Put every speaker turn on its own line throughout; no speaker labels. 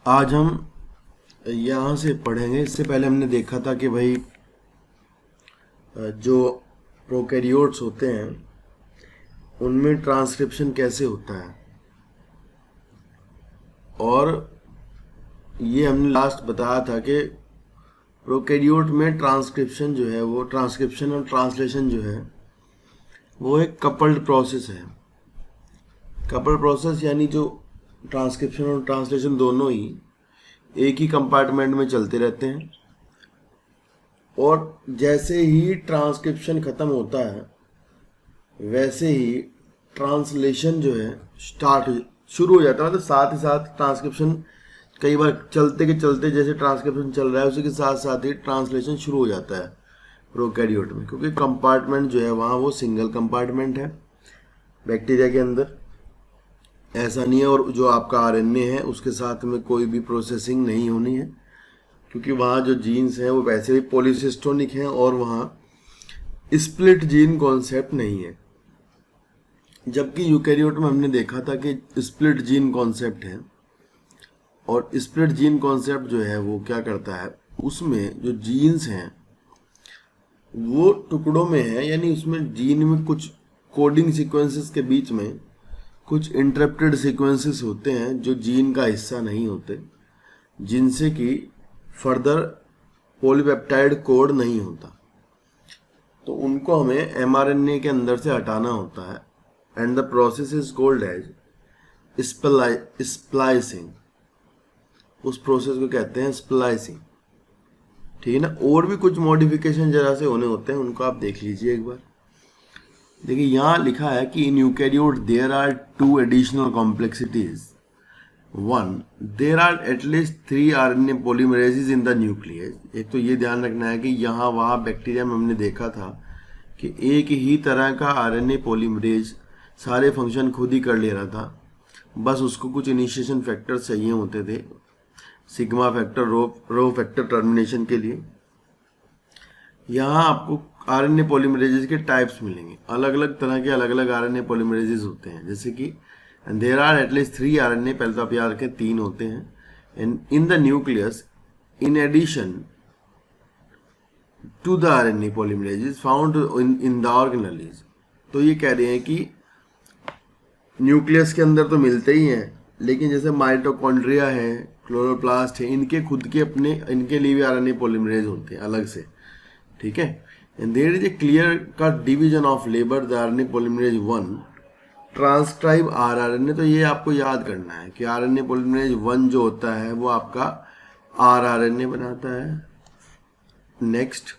आज हम यहाँ से पढ़ेंगे। इससे पहले हमने देखा था कि भाई जो प्रोकैरियोट्स होते हैं उनमें ट्रांसक्रिप्शन कैसे होता है, और ये हमने लास्ट बताया था कि प्रोकैरियोट में ट्रांसक्रिप्शन जो है, वो ट्रांसक्रिप्शन और ट्रांसलेशन जो है वो एक कपल्ड प्रोसेस है। कपल्ड प्रोसेस यानी जो ट्रांसक्रिप्शन और ट्रांसलेशन दोनों ही एक ही कंपार्टमेंट में चलते रहते हैं, और जैसे ही ट्रांसक्रिप्शन खत्म होता है वैसे ही ट्रांसलेशन जो है शुरू हो जाता है। मतलब साथ ही साथ ट्रांसक्रिप्शन कई बार चलते के चलते, जैसे ट्रांसक्रिप्शन चल रहा है उसी के साथ साथ ही ट्रांसलेशन शुरू हो जाता है प्रोकैरियोट में, क्योंकि कंपार्टमेंट जो है वहाँ वो सिंगल कंपार्टमेंट है। बैक्टीरिया के अंदर ऐसा नहीं है, और जो आपका आरएनए है उसके साथ में कोई भी प्रोसेसिंग नहीं होनी है, क्योंकि वहाँ जो जीन्स हैं वो वैसे भी पॉलीसिस्टोनिक हैं और वहाँ स्प्लिट जीन कॉन्सेप्ट नहीं है। जबकि यूकैरियोट में हमने देखा था कि स्प्लिट जीन कॉन्सेप्ट है, और स्प्लिट जीन कॉन्सेप्ट जो है वो क्या करता है, उसमें जो जीन्स हैं वो टुकड़ों में है, यानी उसमें जीन में कुछ कोडिंग सीक्वेंसेस के बीच में कुछ इंटरप्टेड सीक्वेंसेस होते हैं जो जीन का हिस्सा नहीं होते, जिनसे कि फर्दर पॉलीपेप्टाइड कोड नहीं होता। तो उनको हमें एमआरएनए के अंदर से हटाना होता है, and the process is called as splicing. उस प्रोसेस को कहते हैं स्प्लाइसिंग, ठीक है ना। और भी कुछ मॉडिफिकेशन जरा से होने होते हैं, उनको आप देख लीजिए एक बार। देखिए यहाँ लिखा है कि in eukaryote there are 2 additional complexities. 1, there are at least 3 RNA polymerases in the nucleus. एक तो ये ध्यान रखना है कि यहाँ वहाँ बैक्टीरिया में हमने देखा था कि एक ही तरह का आरएनए पॉलीमरेज सारे फंक्शन खुद ही कर ले रहा था, बस उसको कुछ इनिशिएशन फैक्टर चाहिए होते थे, sigma factor, rho factor termination के लिए। यहाँ आपको आरएनए पॉलीमरेजेस के टाइप्स मिलेंगे, अलग अलग तरह के अलग अलग आरएनए पॉलीमरेजेस होते हैं, जैसे कि देयर आर एटलीस्ट 3 आरएनए, पहले तो आप याद रखें 3 होते हैं, and in the nucleus in addition to the RNA polymerases found in the organelles. तो ये कह रहे हैं कि न्यूक्लियस के अंदर तो मिलते ही हैं, लेकिन जैसे माइटोकॉन्ड्रिया है, क्लोरोप्लास्ट है, इनके खुद के अपने, इनके लिए भी आरएनए पॉलीमरेज होते हैं अलग से, ठीक है। And there is a clear cut division of labour, the RNA polymerase 1 transcribe rRNA. तो ये आपको याद करना है कि आरएनए पॉलीमरेज 1 जो होता है वो आपका आरआरएनए बनाता है। नेक्स्ट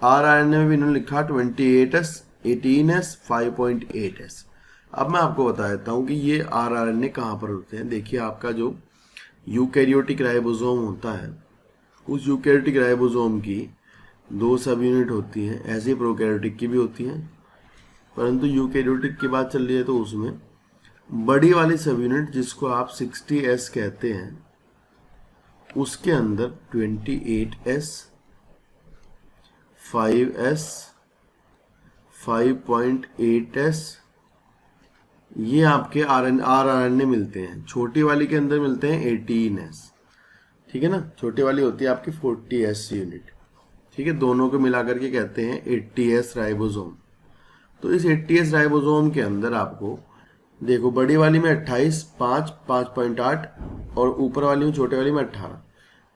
आरआरएनए में भी इन्होंने लिखा 28S, 18S, 5.8S। अब मैं आपको बता देता हूँ कि ये आरआरएनए कहाँ पर होते हैं। देखिए आपका जो यूकैरियोटिक राइबोसोम होता है, उस यूकैरियोटिक राइबोसोम की 2 सब यूनिट होती हैं, ऐसे ही प्रोकैरियोटिक की भी होती हैं, परंतु यूकैरियोटिक की बात चल रही है तो उसमें बड़ी वाली सब यूनिट जिसको आप 60S कहते हैं, उसके अंदर 28S, 5S, 5.8S ये आपके आरआरएनए मिलते हैं। छोटी वाली के अंदर मिलते हैं 18S, ठीक है ना। छोटी वाली होती है आपकी 40S यूनिट, ठीक है। दोनों को मिलाकर के कहते हैं 80S राइबोसोम। तो इस 80S राइबोसोम के अंदर आपको देखो, बड़ी वाली में 28, 5, 5.8, और ऊपर वाली में, छोटे वाली में 18।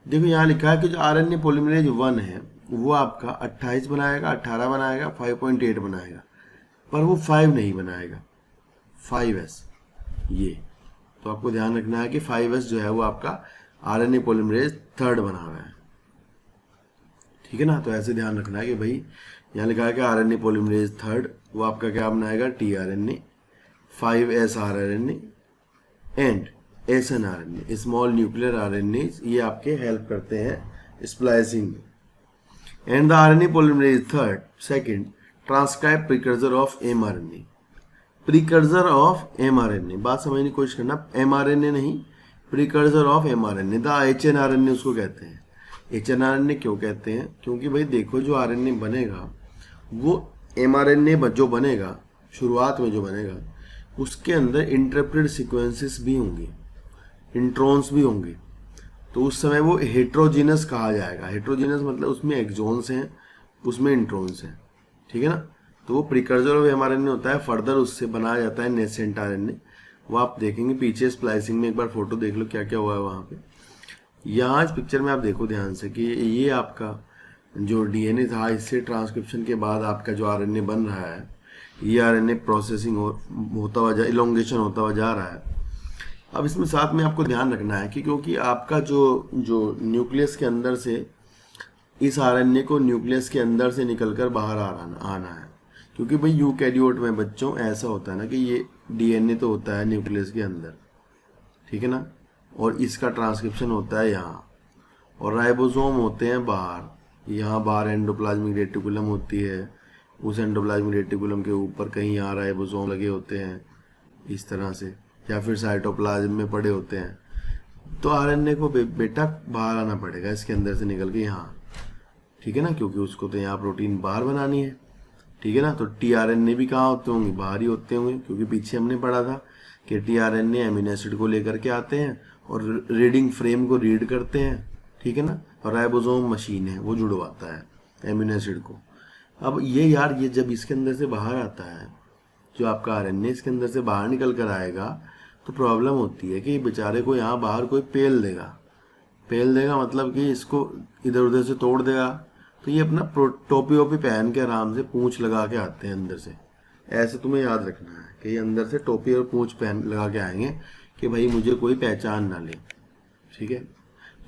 देखो यहाँ लिखा है कि जो आरएनए पॉलीमरेज 1 है वो आपका 28 बनाएगा, 18 बनाएगा, 5.8 बनाएगा, पर वो 5 नहीं बनाएगा, 5S ये। तो आपको ध्यान रखना है कि 5S जो है वो आपका आरएनए पॉलीमरेज 3rd बना हुआ है, ठीक है ना। तो ऐसे ध्यान रखना है कि भाई यहाँ लिखा है कि आरएनए पॉलीमरेज 3rd वो आपका क्या बनाएगा, tRNA, 5S rRNA and SNRNA, small nuclear RNA, ये आपके हेल्प करते हैं स्प्लाइसिंग में। And the RNA polymerase 2nd transcribe precursor of mRNA। Precursor of mRNA, बात समझने की कोशिश करना, mRNA नहीं, precursor of mRNA, the HNRNA उसको कहते हैं। HNRNA क्यों कहते हैं, क्योंकि भाई देखो जो आरएनए बनेगा वो mRNA जो बनेगा, शुरुआत में जो बनेगा उसके अंदर इंटरप्टेड सीक्वेंसेस भी होंगे, इंट्रॉन्स भी होंगे, तो उस समय वो हेट्रोजीनस कहा जाएगा। हेट्रोजीनस मतलब उसमें एक्सॉन्स हैं, उसमें इंट्रॉन्स हैं, ठीक है ना। तो वो प्रिकर्सर ऑफ एमआरएनए होता है, फर्दर उससे बनाया जाता है नेसेंट आरएनए। वो आप देखेंगे पीछे स्प्लाइसिंग में, एक बार फोटो देख लो क्या क्या हुआ है वहाँ पे। यहाँ इस पिक्चर में आप देखो ध्यान से कि ये आपका जो डीएनए था, इससे ट्रांसक्रिप्शन के बाद आपका जो आरएनए बन रहा है, ये आरएनए प्रोसेसिंग होता हुआ इलोंगेशन होता हुआ जा रहा है। अब इसमें साथ में आपको ध्यान रखना है कि क्योंकि आपका जो न्यूक्लियस के अंदर से इस आरएनए को न्यूक्लियस के अंदर से निकलकर बाहर आना है, क्योंकि भाई यूकैरियोट में बच्चों ऐसा होता है ना कि ये डीएनए तो होता है न्यूक्लियस के अंदर, ठीक है ना, और इसका ट्रांसक्रिप्शन होता है यहाँ, और राइबोसोम होते हैं बाहर। यहाँ बाहर एंडोप्लाज्मिक रेटिकुलम होती है, उस एंडोप्लाज्मिक रेटिकुलम के ऊपर कहीं यहाँ राइबोसोम लगे होते हैं इस तरह से, या फिर साइटोप्लाज्म में पड़े होते हैं। तो आरएनए को बेटा बाहर आना पड़ेगा इसके अंदर से निकल के यहाँ, ठीक है ना, क्योंकि उसको तो यहाँ प्रोटीन बाहर बनानी है, ठीक है ना। तो टीआरएनए भी कहाँ होते होंगे, बाहर ही होते होंगे, क्योंकि पीछे हमने पढ़ा था कि टीआरएनए एमिनो एसिड को लेकर के आते हैं और रीडिंग फ्रेम को रीड करते हैं, ठीक है ना, और राइबोसोम मशीन है वो जुड़वाता है एमिनो एसिड को। अब ये यार ये जब इसके अंदर से बाहर आता है, जो आपका आरएनए इसके अंदर से बाहर निकल कर आएगा, तो प्रॉब्लम होती है कि बेचारे को यहाँ बाहर कोई पेल देगा मतलब कि इसको इधर उधर से तोड़ देगा। तो ये अपना टोपी वोपी पहन के आराम से पूंछ लगा के आते हैं अंदर से। ऐसे तुम्हें याद रखना है कि ये अंदर से टोपी और पूंछ पहन लगा के आएंगे कि भाई मुझे कोई पहचान ना ले, ठीक है।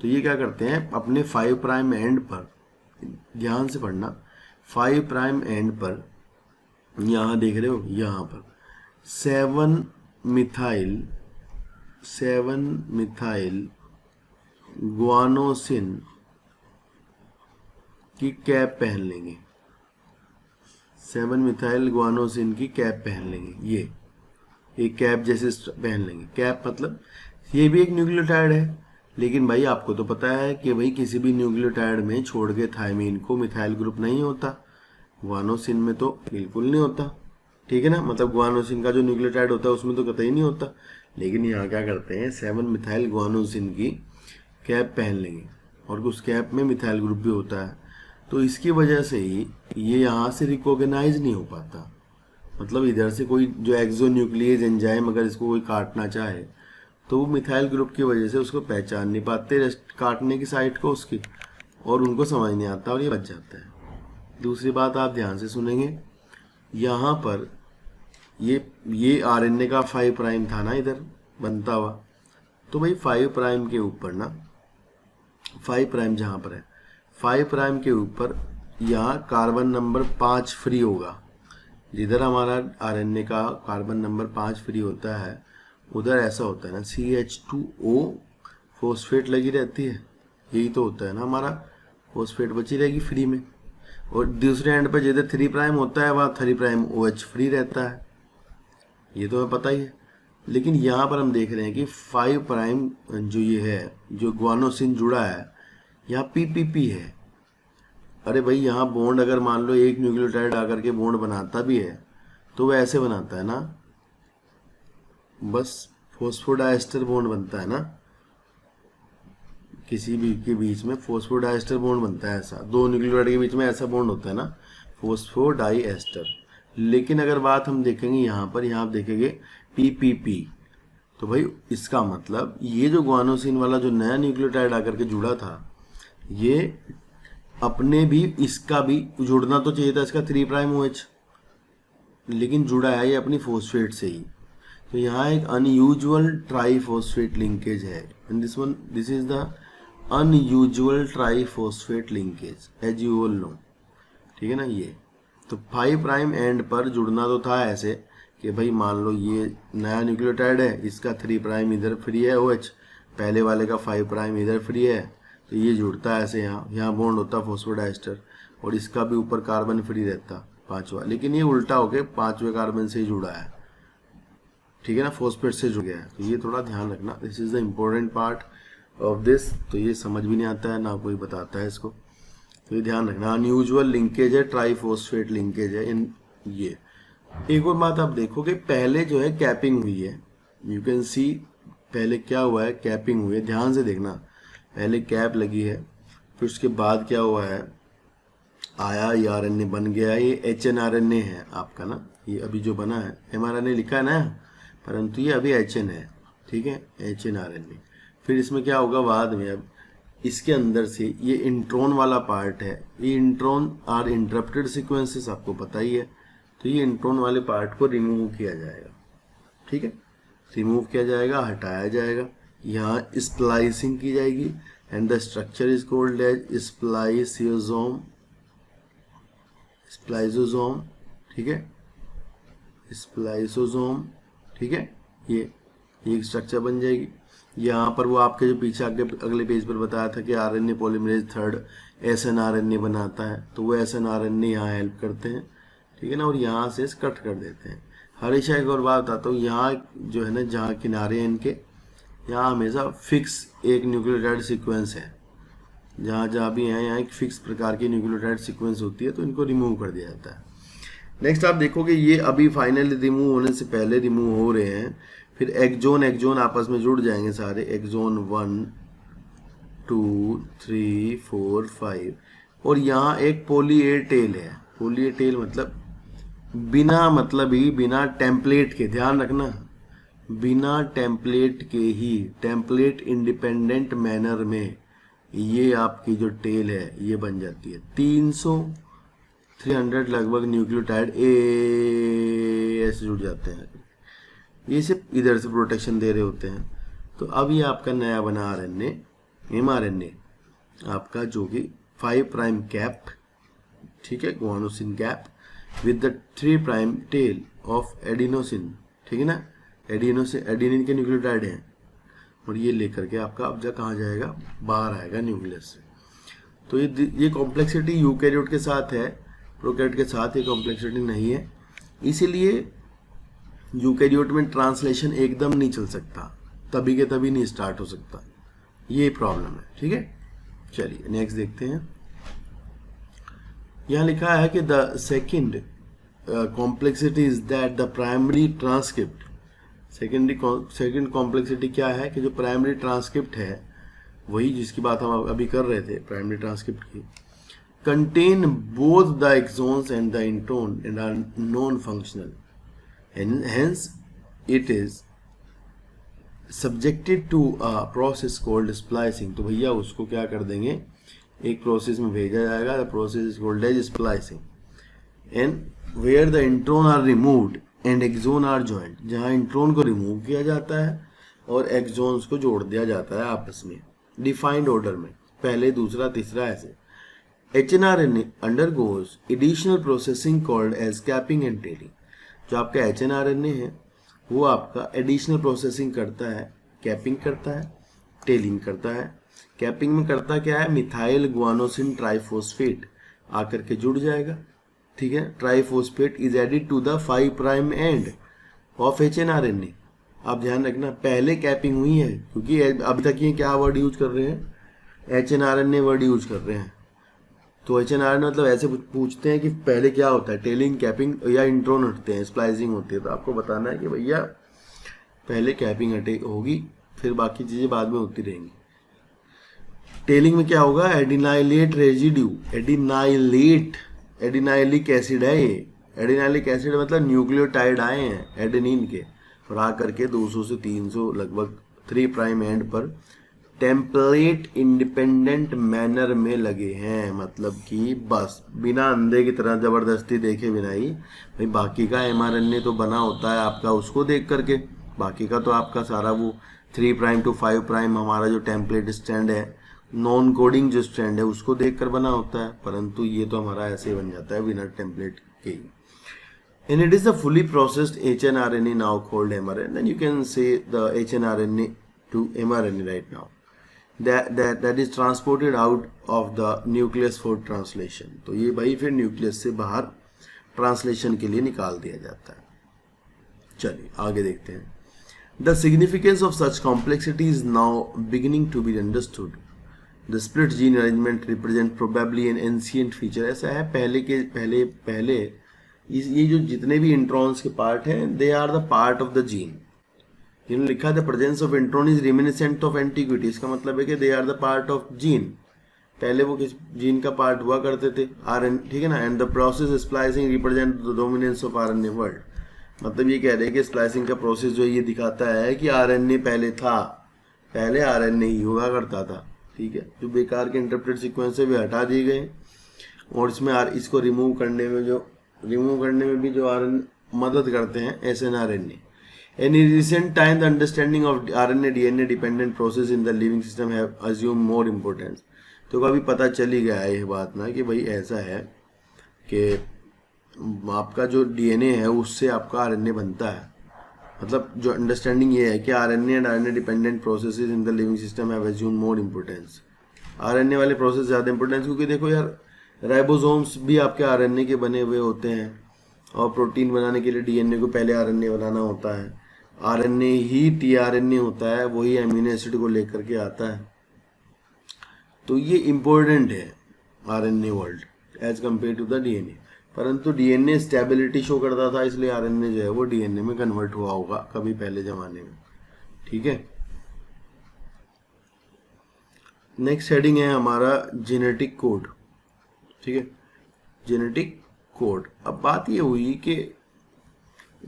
तो ये क्या करते हैं, अपने 5 प्राइम एंड पर, ध्यान से पढ़ना, 5 प्राइम एंड पर, यहाँ देख रहे हो यहाँ पर 7 मिथाइल गुआनोसिन की कैप पहन लेंगे। 7 मिथाइल गुआनोसिन की कैप पहन लेंगे, ये कैप जैसे पहन लेंगे। कैप मतलब ये भी एक न्यूक्लियोटाइड है, लेकिन भाई आपको तो पता है कि भाई किसी भी न्यूक्लियोटाइड में छोड़ के थायमीन को मिथाइल ग्रुप नहीं होता, गुआनोसिन में तो बिल्कुल नहीं होता, ठीक है ना। मतलब गुआनोसिन का जो न्यूक्लियोटाइड होता है उसमें तो कतई नहीं होता, लेकिन यहाँ क्या करते हैं 7 मिथाइल गुआनोसिन की कैप पहन लेंगे, और उस कैप में मिथाइल ग्रुप भी होता है। तो इसकी वजह से ही ये यहाँ से रिकॉग्नाइज नहीं हो पाता, मतलब इधर से कोई जो एक्सोन्यूक्लियेज एंजाइम अगर इसको कोई काटना चाहे तो वो मिथाइल ग्रुप की वजह से उसको पहचान नहीं पाते काटने की साइट को उसकी, और उनको समझ नहीं आता और ये बच जाता है। दूसरी बात आप ध्यान से सुनेंगे, यहाँ पर ये आरएनए का 5 प्राइम था ना इधर बनता हुआ, तो भाई 5 प्राइम के ऊपर ना, 5 प्राइम जहाँ पर है 5 प्राइम के ऊपर यहाँ कार्बन नंबर 5 फ्री होगा। जिधर हमारा आरएनए का कार्बन नंबर 5 फ्री होता है उधर ऐसा होता है ना CH2O फॉस्फेट लगी रहती है, यही तो होता है ना, हमारा फॉस्फेट बची रहेगी फ्री में। और दूसरे एंड पर जिधर 3 प्राइम होता है वहाँ 3 प्राइम OH फ्री रहता है, ये तो हमें पता ही है। लेकिन यहाँ पर हम देख रहे हैं कि 5 प्राइम जो ये है, जो गुआनोसिन जुड़ा है, यहाँ PPP है। अरे भाई यहाँ बॉन्ड अगर मान लो एक न्यूक्लियोटाइड आकर के बॉन्ड बनाता भी है तो वह ऐसे बनाता है ना, बस फॉस्फोडाइस्टर बॉन्ड बनता है ना, किसी भी के बीच में फॉस्फोडाइस्टर बॉन्ड बनता है, ऐसा 2 न्यूक्लियोटाइड के बीच में ऐसा बॉन्ड होता है ना, फॉस्फोडाइएस्टर। लेकिन अगर बात हम देखेंगे यहाँ पर, यहाँ आप देखेंगे PPP, तो भाई इसका मतलब ये जो गुआनोसिन वाला जो नया न्यूक्लियोटाइड आकर के जुड़ा था, ये अपने भी इसका भी जुड़ना तो चाहिए था, इसका 3 प्राइम OH, लेकिन जुड़ा है ये अपनी फॉस्फेट से ही। तो यहाँ एक अनयूजुअल ट्राईफॉस्फेट लिंकेज है, in this is the unusual triphosphate linkage as you all know, ठीक है ना। ये तो 5 प्राइम एंड पर जुड़ना तो था ऐसे कि भाई मान लो ये नया न्यूक्लियोटाइड है, इसका 3 प्राइम इधर फ्री है OH, पहले वाले का 5 प्राइम इधर फ्री है, तो ये जुड़ता है ऐसे, यहाँ बॉन्ड होता फॉस्फोडाइस्टर, और इसका भी ऊपर कार्बन फ्री रहता 5वां, लेकिन ये उल्टा होके 5वें कार्बन से ही जुड़ा है, ठीक है ना, फॉस्फेट से जुड़ गया है। तो ये थोड़ा ध्यान रखना, this is the important part of this. तो ये समझ भी नहीं आता है ना कोई बताता है इसको, तो ये ध्यान रखना, अनयूजुअल लिंकेज है, ट्राईफॉस्फेट लिंकेज है इन ये। एक और बात आप देखोगे, पहले जो है कैपिंग हुई है, यू कैन सी पहले क्या हुआ है, कैपिंग हुई है, ध्यान से देखना, पहले कैप लगी है, फिर उसके बाद क्या हुआ है, आया ये आरएनए बन गया, ये एचएनआरएनए है आपका ना, ये अभी जो बना है, एमआरएनए लिखा है ना, परंतु ये अभी एचएन है, ठीक है, एचएनआरएनए। फिर इसमें क्या होगा बाद में, अब इसके अंदर से ये इंट्रॉन वाला पार्ट है, ये इंट्रॉन आर इंटरप्टेड सीक्वेंसेस, आपको पता ही है, तो ये इंट्रॉन वाले पार्ट को रिमूव किया जाएगा, ठीक है, रिमूव किया जाएगा, हटाया जाएगा, यहाँ स्प्लाइसिंग की जाएगी, and the structure is called as spliceosome, spliceosome, ठीक है, स्प्लाइसोसोम, ठीक है, ये एक स्ट्रक्चर बन जाएगी। यहाँ पर वो आपके जो पीछे आगे अगले पेज पर बताया था कि आरएनए पॉलीमरेज थर्ड एसएनआरएनए बनाता है, तो वो एसएनआरएनए यहाँ हेल्प करते हैं, ठीक है ना, और यहाँ से कट कर देते हैं। हमेशा एक और बात बताता हूँ, यहाँ जो है ना, जहाँ किनारे हैं इनके, यहाँ हमेशा फिक्स एक न्यूक्लियोटाइड सीक्वेंस है, जहाँ जहाँ भी हैं यहाँ एक फिक्स प्रकार की न्यूक्लियोटाइड सीक्वेंस होती है, तो इनको रिमूव कर दिया जाता है। नेक्स्ट आप देखोगे ये अभी फाइनली रिमूव होने से पहले रिमूव हो रहे हैं, फिर एक्सोन आपस में जुड़ जाएंगे सारे, एक्सोन 1 2 3 4 5, और यहाँ एक पॉली ए टेल है, पॉली ए टेल मतलब बिना मतलब ही बिना टेम्पलेट के, ध्यान रखना, बिना टेम्पलेट के ही, टेम्पलेट इंडिपेंडेंट मैनर में ये आपकी जो टेल है ये बन जाती है। 300 लगभग न्यूक्लियोटाइड ऐसे जुड़ जाते हैं, ये सिर्फ इधर से प्रोटेक्शन दे रहे होते हैं। तो अब ये आपका नया बना आरएनए, एमआरएनए आपका, जो कि 5 प्राइम कैप, ठीक है, guanosine cap with the 3 prime tail of adenosine, ठीक है ना, एडिनोसिन एडिनिन के न्यूक्लियोटाइड हैं, और ये लेकर के आपका अब जा कहाँ जाएगा, बाहर आएगा न्यूक्लियस से। तो ये कॉम्प्लेक्सिटी यूकैरियोट के साथ है, प्रोकैरियोट के साथ ये कॉम्प्लेक्सिटी नहीं है, इसीलिए यूकैरियोट में ट्रांसलेशन एकदम नहीं चल सकता, तभी के तभी नहीं स्टार्ट हो सकता, ये प्रॉब्लम है, ठीक है। चलिए नेक्स्ट देखते हैं, यहाँ लिखा है कि the second complexity is that the primary transcript, second complexity क्या है कि जो प्राइमरी ट्रांसक्रिप्ट है, वही जिसकी बात हम अभी कर रहे थे, प्राइमरी ट्रांसक्रिप्ट की, contain both the exons and the intron and are non-functional, and hence it is subjected to a process called splicing। तो भैया उसको क्या कर देंगे, एक प्रोसेस में भेजा जाएगा, the process is called as splicing, and where the intron are removed and exon are joined, जहाँ इंट्रोन को रिमूव किया जाता है और एक्सोन्स को जोड़ दिया जाता है आपस में डिफाइंड ऑर्डर में, पहले दूसरा तीसरा ऐसे। HNRNA undergoes additional processing called as capping and tailing। जो आपका HNRNA है वो आपका एडिशनल प्रोसेसिंग करता है, कैपिंग करता है, टेलिंग करता है। कैपिंग में करता क्या है, मिथाइल गुआनोसिन ट्राइफॉस्फेट आकर के जुड़ जाएगा, ठीक है, triphosphate is added to the 5 prime end of HNRNA। आप ध्यान रखना, पहले कैपिंग हुई है, क्योंकि अभी तक ये क्या वर्ड यूज कर रहे हैं, HNRNA वर्ड यूज कर रहे हैं। तो HNRNA मतलब ऐसे पूछते हैं कि पहले क्या होता है, टेलिंग, कैपिंग या इंट्रोन हटते हैं, स्प्लाइसिंग होती है। तो आपको बताना है कि भैया पहले कैपिंग हटे होगी, फिर बाकी चीज़ें बाद में होती रहेंगी। टेलिंग में क्या होगा, एडिनाइलेट रेजिड्यू, एडिनाइलिक एसिड है ये, एडिनाइलिक एसिड मतलब न्यूक्लियोटाइड आए हैं एडेनिन के, और आकर के 200 से 300 लगभग 3 प्राइम एंड पर टेम्पलेट इंडिपेंडेंट मैनर में लगे हैं। मतलब कि बस बिना अंधे की तरह ज़बरदस्ती देखे बिना ही, भाई बाकी का mRNA तो बना होता है आपका उसको देख करके, बाकी का तो आपका सारा वो 3 प्राइम टू 5 प्राइम हमारा जो टेम्पलेट स्टैंड है, नॉन कोडिंग जो स्टैंड है उसको देख कर बना होता है, परंतु ये तो हमारा ऐसे बन जाता है बिना टेम्पलेट के ही। And it is a fully processed HNRNA now called mRNA. Then you can say the HNRNA to mRNA right now. That is transported out of the nucleus for translation। तो ये भाई फिर न्यूक्लियस से बाहर translation के लिए निकाल दिया जाता है। चलिए आगे देखते हैं। The significance of such complexity is now beginning to be understood. The split gene arrangement represent probably an ancient feature। ऐसा है पहले ये जो जितने भी इंट्रॉन्स के पार्ट हैं, they are the part of the gene. इन्होंने लिखा the presence of intron is reminiscent of antiquity, इसका मतलब है कि they are the part of gene, पहले वो किस जीन का पार्ट हुआ करते थे आरएन, ठीक है ना। And the process splicing represent the dominance of RNA world, मतलब ये कह रहे हैं कि स्प्लाइसिंग का प्रोसेस जो ये दिखाता है कि आरएनए पहले था, पहले आरएनए ही हुआ करता था, ठीक है। जो बेकार के इंटरप्रेट सीक्वेंस है वे हटा दिए गए, और इसमें इसको रिमूव करने में भी जो आरएन मदद करते हैं एसएनआरएनए। In recent time, the understanding of RNA DNA dependent process in the living system have assumed more importance. तो अभी पता चल ही गया है ये बात ना कि भाई ऐसा है कि आपका जो डीएनए है उससे आपका आरएनए बनता है, मतलब जो अंडरस्टैंडिंग ये है कि RNA and RNA dependent processes in the living system have assumed more importance. RNA वाले प्रोसेस ज़्यादा इंपॉर्टेंस, क्योंकि देखो यार राइबोसोम्स भी आपके आरएनए के बने हुए होते हैं, और प्रोटीन बनाने के लिए डीएनए को पहले आरएनए बनाना होता है, आरएनए ही टीआरएनए होता है, वही अमीनो एसिड को लेकर के आता है। तो ये इम्पोर्टेंट है RNA world as compare to the DNA, परंतु डीएनए स्टेबिलिटी शो करता था, इसलिए आरएनए जो है वो डीएनए में कन्वर्ट हुआ होगा कभी पहले जमाने में, ठीक है। नेक्स्ट हेडिंग है हमारा जेनेटिक कोड, ठीक है, जेनेटिक कोड। अब बात ये हुई कि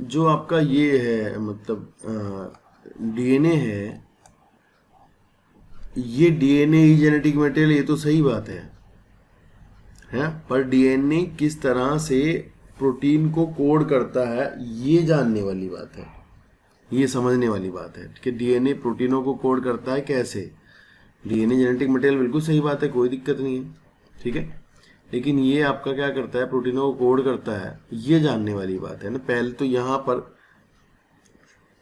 जो आपका ये है मतलब डीएनए है, ये डीएनए ही जेनेटिक मटेरियल, ये तो सही बात है, पर डीएनए किस तरह से प्रोटीन को कोड करता है ये जानने वाली बात है, ये समझने वाली बात है कि डीएनए प्रोटीनों को कोड करता है कैसे। डीएनए जेनेटिक मटेरियल बिल्कुल सही बात है, कोई दिक्कत नहीं है, ठीक है, लेकिन ये आपका क्या करता है, प्रोटीनों को कोड करता है, ये जानने वाली बात है ना। पहले तो यहाँ पर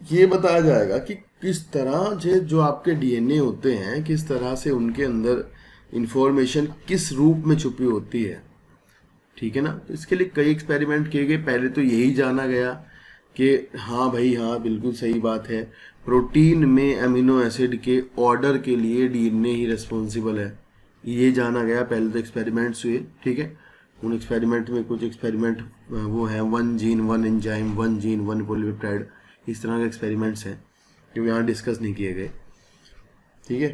ये बताया जाएगा कि किस तरह से जो आपके डीएनए होते हैं, किस तरह से उनके अंदर इंफॉर्मेशन किस रूप में छुपी होती है, ठीक है ना। तो इसके लिए कई एक्सपेरिमेंट किए गए। पहले तो यही जाना गया कि हाँ भाई हाँ बिल्कुल सही बात है, प्रोटीन में अमीनो एसिड के ऑर्डर के लिए डीएनए ही रिस्पॉन्सिबल है, ये जाना गया। पहले तो एक्सपेरिमेंट्स हुए, ठीक है। उन एक्सपेरिमेंट में कुछ एक्सपेरिमेंट वो है 1 जीन 1 एंजाइम, 1 जीन 1 पॉलीपेप्टाइड, इस तरह के एक्सपेरिमेंट्स हैं जो यहाँ डिस्कस नहीं किए गए, ठीक है।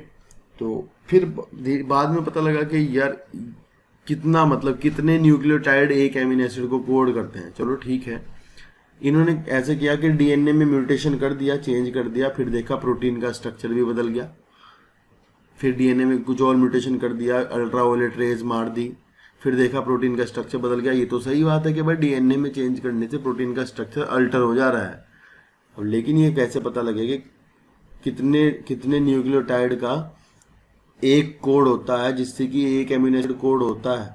तो फिर बाद में पता लगा कि यार कितना मतलब कितने न्यूक्लियोटाइड एक एमिनो एसिड को कोड करते हैं, चलो ठीक है। इन्होंने ऐसे किया कि डीएनए में म्यूटेशन कर दिया, चेंज कर दिया, फिर देखा प्रोटीन का स्ट्रक्चर भी बदल गया। फिर डीएनए में कुछ और म्यूटेशन कर दिया, अल्ट्रावायलेट रेज मार दी, फिर देखा प्रोटीन का स्ट्रक्चर बदल गया। ये तो सही बात है कि भाई डीएनए में चेंज करने से प्रोटीन का स्ट्रक्चर अल्टर हो जा रहा है, अब लेकिन ये कैसे पता लगेगा कितने कितने न्यूक्लियोटाइड का एक कोड होता है जिससे कि एक एमिनो एसिड कोड होता है,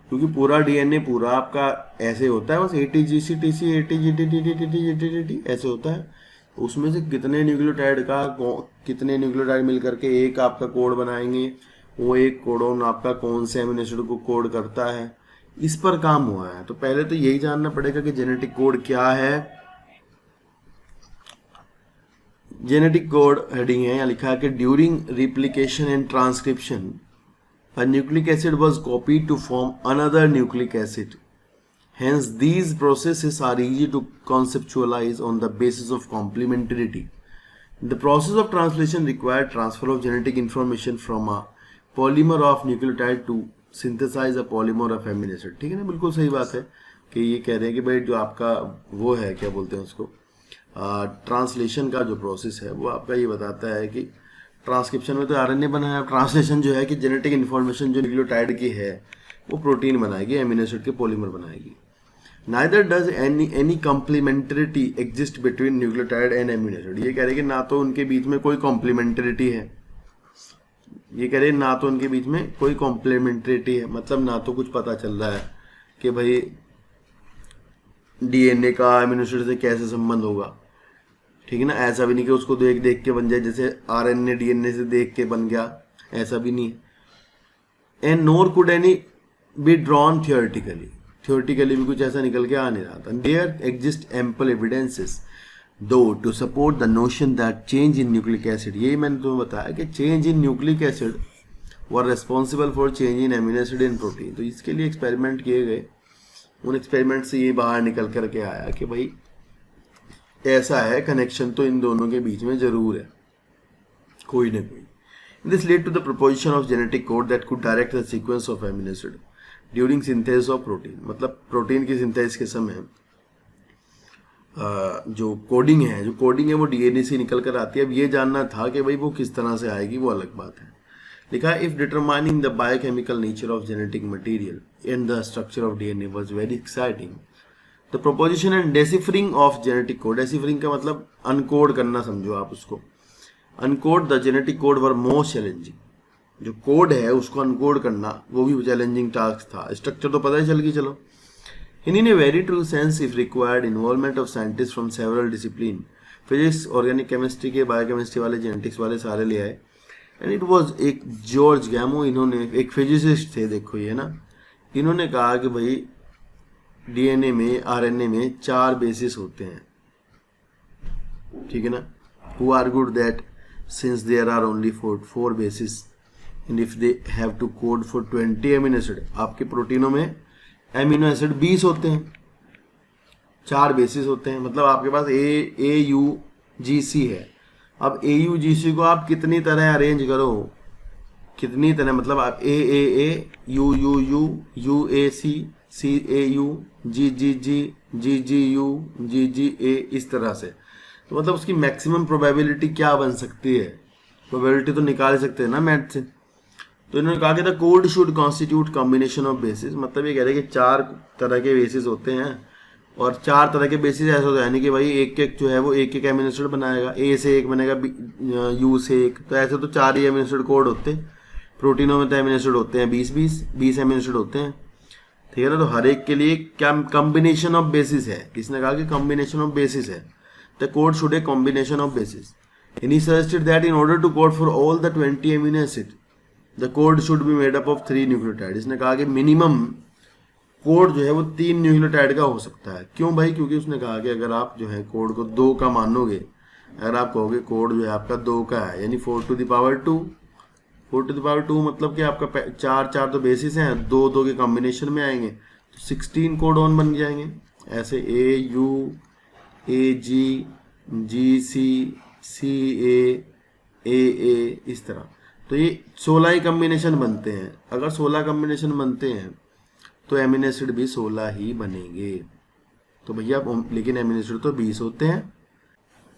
क्योंकि पूरा डीएनए पूरा आपका ऐसे होता है, बस ATGC TC ATGT ऐसे होता है। उसमें से कितने न्यूक्लियोटाइड का कितने न्यूक्लियोटाइड मिलकर के एक आपका कोड बनाएंगे, वो एक कोडोन आपका कौन से एमिनो एसिड को कोड करता है, इस पर काम हुआ है। तो पहले तो यही जानना पड़ेगा कि जेनेटिक कोड क्या है। जेनेटिक कोड हेडिंग है, यहाँ लिखा है कि during replication and transcription a nucleic acid was copied to form another nucleic acid. Hence, these processes are easy to conceptualize on the basis of complementarity. The process of translation required transfer of genetic information from a polymer of nucleotide to synthesize a polymer of amino acid. ठीक है ना, बिल्कुल सही बात है कि ये कह रहे हैं कि भाई जो आपका वो है क्या बोलते हैं उसको, ट्रांसलेशन का जो प्रोसेस है वो आपका ये बताता है कि ट्रांसक्रिप्शन में तो आरएनए बना है, ट्रांसलेशन जो है कि जेनेटिक इन्फॉर्मेशन जो न्यूक्लियोटाइड की है वो प्रोटीन बनाएगी, एमिनो एसिड के पॉलीमर बनाएगी। Neither does any complementarity exist between nucleotide and amino acid. ये कह रहे हैं कि ना तो उनके बीच में कोई कॉम्प्लीमेंटरिटी है, ये कह रहे हैं ना तो उनके बीच में कोई कॉम्प्लीमेंटरिटी है, मतलब ना तो कुछ पता चल रहा है कि भाई डीएनए का एमिनो एसिड से कैसे संबंध होगा, ठीक है ना। ऐसा भी नहीं कि उसको देख देख के बन जाए, जैसे आरएनए डीएनए से देख के बन गया, ऐसा भी नहीं है। And nor could any be drawn theoretically भी कुछ ऐसा निकल के आ नहीं रहा था। There exist ample evidences though to support the notion that change in nucleic acid, यही मैंने तुम्हें बताया कि change in nucleic acid were responsible for change in amino acid in protein. तो इसके लिए एक्सपेरिमेंट किए गए, उन एक्सपेरिमेंट से ये बाहर निकल करके आया कि भाई ऐसा है कनेक्शन तो इन दोनों के बीच में जरूर है, कोई ना कोई. This led to the proposition of genetic code that could direct the sequence of amino acid during synthesis of protein. मतलब प्रोटीन की सिंथेसिस के समय जो कोडिंग है वो डीएनए से निकल कर आती है. अब ये जानना था कि भाई वो किस तरह से आएगी, वो अलग बात है. लिखा है, if determining the biochemical nature of genetic material and the structure of DNA was very exciting, the proposition and deciphering of genetic code. Deciphering का मतलब अनकोड करना, समझो आप उसको. Uncode the genetic code were most challenging. जो code है उसको अनकोड करना वो भी चैलेंजिंग टास्क था. स्ट्रक्चर तो पता ही चल गई. चलो, in a very true sense if required involvement of scientist from several discipline, physics, organic chemistry के, बायोकेमिस्ट्री वाले, जेनेटिक्स वाले सारे ले आए. एंड इट वाज एक जॉर्ज गैमो, इन्होंने एक फिजिसिस्ट थे, देखो ये ना, इन्होंने कहा कि भाई डीएनए में, आरएनए में 4 बेसिस होते हैं, ठीक है ना. Who argued that since there are only four bases and if they have to code for 20 amino acid, आपके प्रोटीनों में एमिनो एसिड 20 होते हैं, 4 बेसिस होते हैं, मतलब आपके पास AUGC है. अब AUGC को आप कितनी तरह अरेंज करो, कितनी तरह, मतलब आप AAA, UUU, UAC, CAU, GGG, GGU, GGA, इस तरह से. तो मतलब उसकी मैक्सिमम प्रोबेबिलिटी क्या बन सकती है, प्रोबेबिलिटी तो निकाल सकते हैं ना मैथ से. तो इन्होंने कहा कि the code should constitute combination of basis. मतलब ये कह रहे हैं कि 4 तरह के बेसिस होते हैं, और 4 तरह के बेसिस ऐसा होता है नहीं कि भाई एक जो है वो एक एमिनो एसिड बनाएगा, ए से एक बनेगा, यू से एक. तो ऐसे तो 4 ही एमिनो एसिड कोड होते हैं. प्रोटीनों में तो एमिनो एसिड होते हैं 20 एमिनो एसिड होते हैं, ठीक है ना. तो हर एक के लिए क्या कॉम्बिनेशन ऑफ बेसिस है. किसने कहा कि कॉम्बिनेशन ऑफ बेसिस है. The code should a combination of bases. And he suggested that in order to code for all the 20 amino acid, the code should be made up of 3 nucleotides. इसने कहा कि minimum code जो है वो 3 nucleotide का हो सकता है. क्यों भाई? क्योंकि उसने कहा कि अगर आप जो है कोड को 2 का मानोगे, अगर आप कहोगे कोड जो है आपका 2 का है, यानी 4 to the power 2, 4 to the power 2 मतलब कि आपका 4 तो बेसिस हैं, 2 के कॉम्बिनेशन में आएंगे, तो 16 कोड ऑन बन जाएंगे. ऐसे AU, AG, GC, CA, AA, इस तरह. तो ये 16 ही कम्बिनेशन बनते हैं. अगर 16 कम्बिनेशन बनते हैं तो एमिनो एसिड भी 16 ही बनेंगे. तो भैया लेकिन एमिनो एसिड तो 20 होते हैं.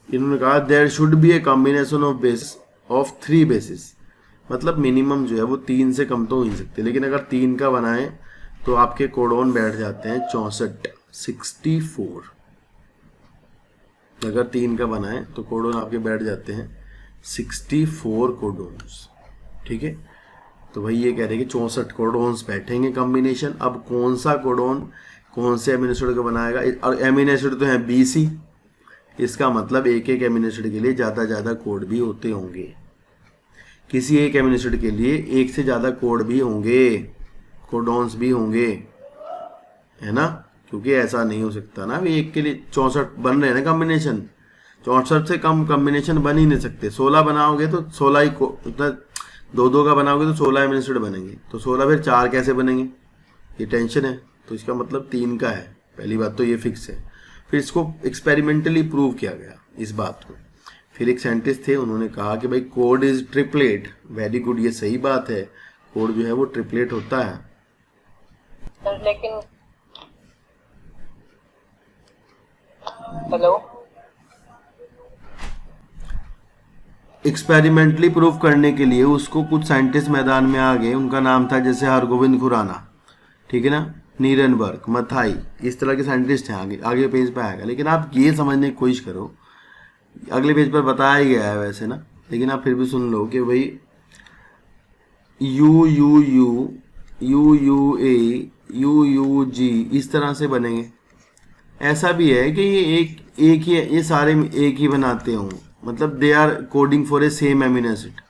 इन्होंने कहा there should be a combination of base of 3 bases. मतलब मिनिमम जो है वो 3 से कम तो हो ही सकते, लेकिन अगर 3 का बनाएं तो आपके कोडॉन बैठ जाते हैं 64. अगर 3 का बनाएं तो कोडोन आपके बैठ जाते हैं 64 कोडोन्स, ठीक है. तो भाई ये कह रहे हैं कि 64 कोडोन्स बैठेंगे कॉम्बिनेशन. अब कौन सा कोडोन कौन से एमिनो एसिड का बनाएगा, और एमिनो एसिड तो है 20 ही. इसका मतलब एक एमिनो एसिड के लिए ज़्यादा कोड भी होते होंगे. किसी एक एमिनो एसिड के लिए एक से ज़्यादा कोड भी होंगे, कोडोन्स भी होंगे, है ना. क्योंकि ऐसा नहीं हो सकता ना, भी एक के लिए 64 बन रहे हैं ना कॉम्बिनेशन. 64 से कम कॉम्बिनेशन बन ही नहीं सकते. 16 बनाओगे तो 16 ही को, 2 का बनाओगे तो 16 एमिनो एसिड बनेंगे. तो 16 फिर 4 कैसे बनेंगे, ये टेंशन है. तो इसका मतलब 3 का है. पहली बात तो ये फिक्स है. फिर इसको एक्सपेरिमेंटली प्रूव किया गया इस बात को. फिर एक साइंटिस्ट थे, उन्होंने कहा कि भाई code is triplet. Very good, ये सही बात है. कोड जो है वो ट्रिपलेट होता है.
लेकिन हेलो,
एक्सपेरिमेंटली प्रूव करने के लिए उसको कुछ साइंटिस्ट मैदान में आ गए. उनका नाम था जैसे हरगोविंद खुराना, ठीक है ना, नीरनबर्ग, मथाई, इस तरह के साइंटिस्ट हैं. आगे पेज पे आएगा. लेकिन आप ये समझने की कोशिश करो, अगले पेज पर बताया गया है वैसे ना, लेकिन आप फिर भी सुन लो कि भाई UUU, UUA, UUG इस तरह से बनेंगे. ऐसा भी है कि ये एक ही, ये सारे एक ही बनाते हों, मतलब they are coding for a same amino acid.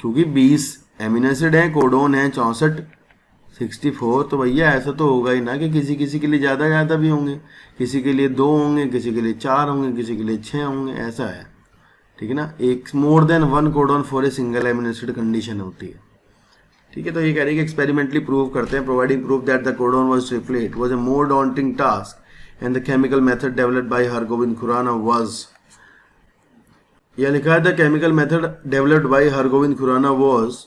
क्योंकि 20 एमिनो एसिड हैं, कोडोन है 64. तो भैया ऐसा तो होगा ही ना कि किसी के लिए ज़्यादा भी होंगे, किसी के लिए 2 होंगे, किसी के लिए 4 होंगे, किसी के लिए 6 होंगे. ऐसा है, ठीक है ना. एक more than 1 codon for a single amino acid condition होती है, ठीक है. तो ये कह रही है कि एक्सपेरिमेंटली प्रूव करते हैं, providing proof that the codon was triplet was a more daunting task and the chemical method developed by Hargobind Khorana was, यह लिखा है the chemical method developed by Hargobind Khorana was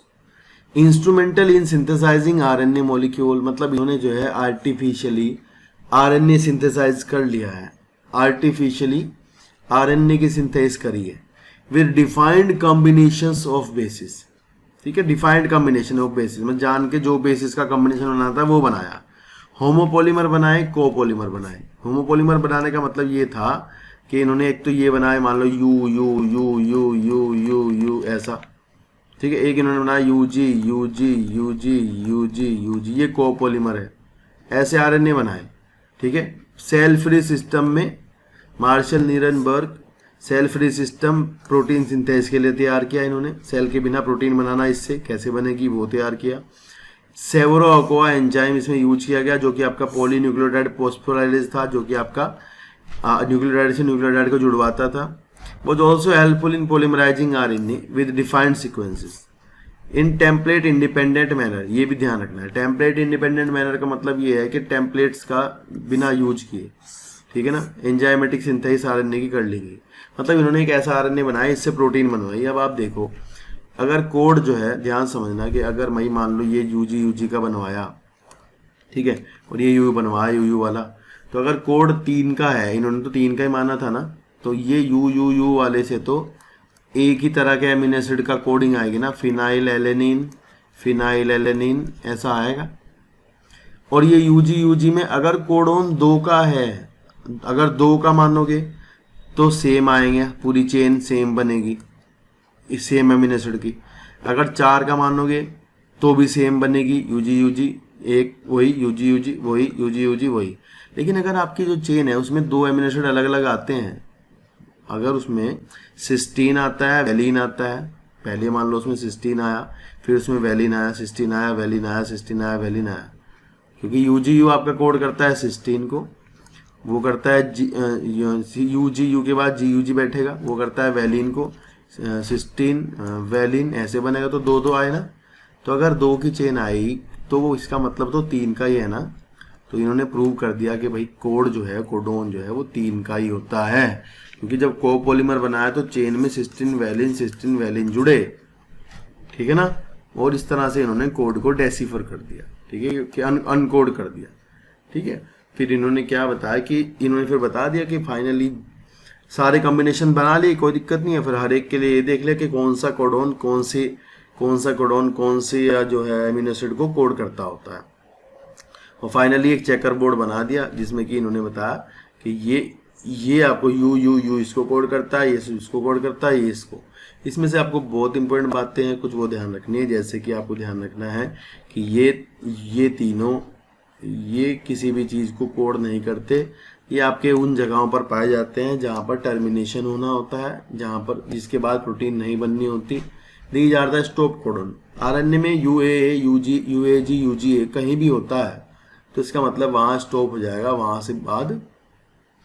instrumental in synthesizing RNA molecule, मतलब इन्होंने जो है artificially RNA synthesise कर लिया है, आर्टिफिशियली आरएनए की सिंथेसिस करी है with defined combinations of basis, ठीक है, डिफाइंड कॉम्बिनेशन ऑफ बेसिस, मतलब जान के जो बेसिस का कॉम्बिनेशन बनाता है वो बनाया। होमोपोलीमर बनाए, कोपोलीमर बनाए। होमोपोलीमर बनाने का मतलब ये था कि इन्होंने एक तो ये बनाए, मान लो U U U U U U U ऐसा, ठीक है, एक इन्होंने बनाया U G U G U G U G U G, ये कोपोलीमर है। ऐसे आरएनए बनाए, ठीक है। सेल फ्री सिस्टम में Marshall Nirenberg cell free system protein synthesis के लिए तैयार किया इन्होंने, सेल के बिना प्रोटीन बनाना इससे कैसे बनेगी वो तैयार किया। सेवरो अकोआ एंजाइम इसमें यूज किया गया, जो कि आपका पॉलीन्यूक्लियोटाइड फॉस्फोराइलेज था, जो कि आपका न्यूक्लियोटाइड से न्यूक्लियोटाइड को जुड़वाता था। was also helpful in polymerizing RNA with defined sequences in template independent manner, ये भी ध्यान रखना है। टेम्पलेट इंडिपेंडेंट मैनर का मतलब ये है कि टेम्पलेट्स का बिना यूज किए, ठीक है ना, एंजाइमेटिक सिंथेसिस आरएनए की कर ली गई। मतलब इन्होंने एक ऐसा आरएनए बनाया, इससे प्रोटीन बनवाई। अब आप देखो, अगर कोड जो है, ध्यान समझना कि अगर मैं मान लो ये यूजी का बनवाया, ठीक है, और ये यू बनवाया यू वाला, तो अगर कोड 3 का है, इन्होंने तो 3 का ही माना था ना, तो ये यू वाले से तो एक ही तरह के एमिनो एसिड का कोडिंग आएगी ना, फिनाइल एलेनिन ऐसा आएगा। और ये यूजी में अगर कोडोन 2 का है, अगर 2 का मानोगे तो सेम आएंगे, पूरी चेन सेम बनेगी इस सेम एमिनो एसिड की। अगर 4 का मानोगे तो भी सेम बनेगी, यूजी एक वही, यूजी वही, यूजी वही। लेकिन अगर आपकी जो चेन है उसमें 2 एमिनो एसिड अलग अलग आते हैं, अगर उसमें सिस्टीन आता है, वैलिन आता है, पहले मान लो उसमें सिस्टीन आया, फिर उसमें वैलिन आया, सिस्टीन आया, वैलिन आया, सिस्टीन आया, वैलिन आया, क्योंकि यूजी आपका कोड करता है सिस्टीन को, वो करता है यू के बाद जी बैठेगा, वो करता है वैलिन को, सिस्टीन वैलिन ऐसे बनेगा, तो 2 आए ना। तो अगर 2 की चेन आई तो वो इसका मतलब तो 3 का ही है ना। तो इन्होंने प्रूव कर दिया कि भाई कोड जो है, कोडोन जो है वो 3 का ही होता है, क्योंकि जब कोपोलीमर बनाया तो चेन में सिस्टीन वैलिन जुड़े, ठीक है ना। और इस तरह से इन्होंने कोड को डेसिफर कर दिया, ठीक है, कि अनकोड कर दिया, ठीक है। फिर इन्होंने क्या बताया कि इन्होंने फिर बता दिया कि फाइनली सारे कॉम्बिनेशन बना लिए, कोई दिक्कत नहीं है। फिर हर एक के लिए ये देख लिया कि कौन सा कोडोन कौन सी या जो है एमिनो एसिड को कोड करता होता है। और फाइनली एक चेकर बोर्ड बना दिया, जिसमें कि इन्होंने बताया कि ये आपको यू इसको कोड करता है, ये इसको कोड करता है, ये इसको। इसमें से आपको बहुत इंपॉर्टेंट बातें हैं, कुछ वो ध्यान रखनी है। जैसे कि आपको ध्यान रखना है कि ये तीनों ये किसी भी चीज़ को कोड नहीं करते, ये आपके उन जगहों पर पाए जाते हैं जहाँ पर टर्मिनेशन होना होता है, जहाँ पर जिसके बाद प्रोटीन नहीं बननी होती। These are the stop codon. RNA में यूएए यूएजी यूजीए कहीं भी होता है तो इसका मतलब वहाँ स्टॉप हो जाएगा, वहाँ से बाद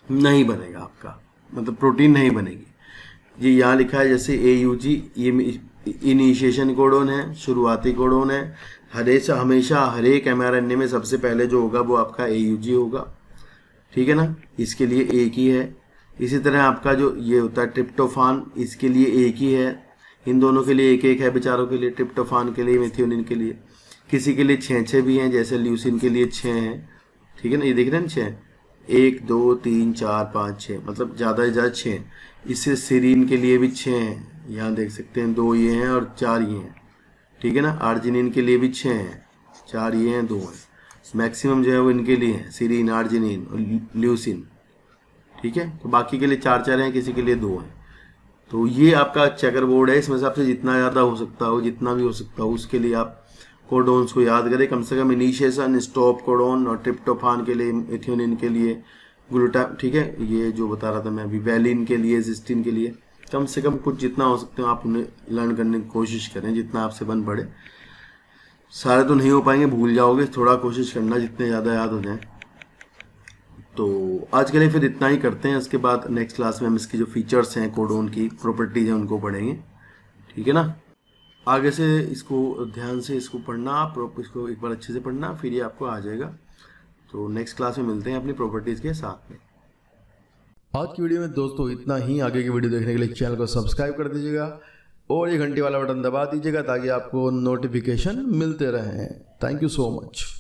नहीं बनेगा आपका, मतलब प्रोटीन नहीं बनेगी। ये यहाँ लिखा है जैसे AUG, ये इनिशिएशन कोडोन है, शुरुआती कोडोन है। हमेशा हर एक mRNA में सबसे पहले जो होगा वो आपका AUG होगा, ठीक है ना, इसके लिए एक ही है। इसी तरह आपका जो ये होता है ट्रिप्टोफान, इसके लिए एक ही है। इन दोनों के लिए एक एक है बेचारों के लिए, ट्रिप्टोफान के लिए, मेथियोनिन के लिए। किसी के लिए 6 भी हैं, जैसे ल्यूसिन के लिए 6 हैं, ठीक है ना, ये देख रहे हैं 6, 1 2 3 4 5 6, मतलब ज़्यादा से ज़्यादा 6। इससे सीरीन के लिए भी 6 हैं, यहाँ देख सकते हैं 2 ये हैं और 4 ये हैं, ठीक है ना। आर्जिनिन के लिए भी 6 हैं, 4 ये हैं 2 हैं। मैक्सिमम जो है वो इनके लिए है, सीरीन, आर्जिनिन और ल्यूसिन, ठीक है। तो बाकी के लिए 4 हैं, किसी के लिए 2 हैं। तो ये आपका चेकर बोर्ड है, इसमें से आपसे जितना ज़्यादा हो सकता हो, जितना भी हो सकता हो, उसके लिए आप कोडोन्स को याद करें। कम से कम इनिशिएशन, स्टॉप कोडोन, और ट्रिप्टोफान के लिए, एथियोनिन के लिए, ग्लूटा, ठीक है, ये जो बता रहा था मैं अभी, वैलिन के लिए, सिस्टीन के लिए, कम से कम कुछ जितना हो सकते हो आप उन्हें लर्न करने की कोशिश करें, जितना आपसे बन पड़े। सारे तो नहीं हो पाएंगे, भूल जाओगे, थोड़ा कोशिश करना जितने ज़्यादा याद हो जाए। तो आज के लिए फिर इतना ही करते हैं, इसके बाद नेक्स्ट क्लास में हम इसकी जो फीचर्स हैं, कोडोन की प्रॉपर्टीज हैं, उनको पढ़ेंगे, ठीक है ना। आगे से इसको ध्यान से इसको पढ़ना, आप इसको एक बार अच्छे से पढ़ना, फिर ये आपको आ जाएगा। तो नेक्स्ट क्लास में मिलते हैं अपनी प्रॉपर्टीज़ के साथ में।
आज की वीडियो में दोस्तों इतना ही। आगे की वीडियो देखने के लिए चैनल को सब्सक्राइब कर दीजिएगा और ये घंटी वाला बटन दबा दीजिएगा ताकि आपको नोटिफिकेशन मिलते रहें। Thank you so much.